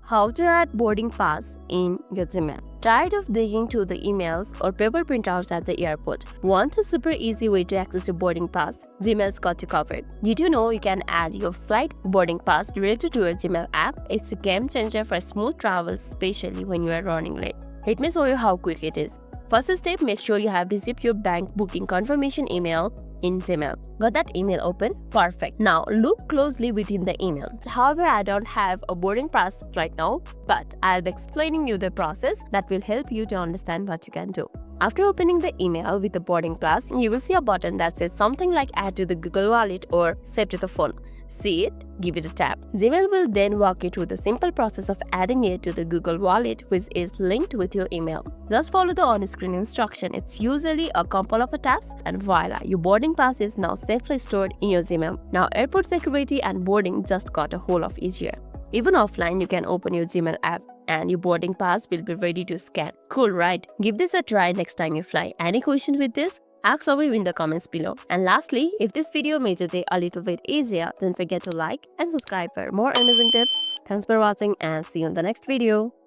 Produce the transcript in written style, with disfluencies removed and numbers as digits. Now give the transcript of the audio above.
How to add boarding pass in your Gmail. Tired of digging through the emails or paper printouts at the airport? Want a super easy way to access your boarding pass? Gmail's got you covered. Did you know you can add your flight boarding pass directly to your Gmail app? It's a game changer for smooth travel, especially when you are running late. Let me show you how quick it is. First step, make sure you have received your bank booking confirmation email in Gmail. Got that email open? Perfect. Now look closely within the email. However, I don't have a boarding pass right now, but I'll be explaining you the process that will help you to understand what you can do. After opening the email with the boarding pass, you will see a button that says something like add to the Google Wallet or save to the phone. See it? Give it a tap. Gmail will then walk you through the simple process of adding it to the Google Wallet, which is linked with your email. Just follow the on-screen instruction. It's usually a couple of taps, and voila, your boarding pass is now safely stored in your Gmail. Now airport security and boarding just got a whole lot easier. Even offline, you can open your Gmail app and your boarding pass will be ready to scan. Cool, right? Give this a try next time you fly. Any questions with this? Ask away in the comments below. And lastly, if this video made your day a little bit easier, don't forget to like and subscribe for more amazing tips. Thanks for watching and see you in the next video.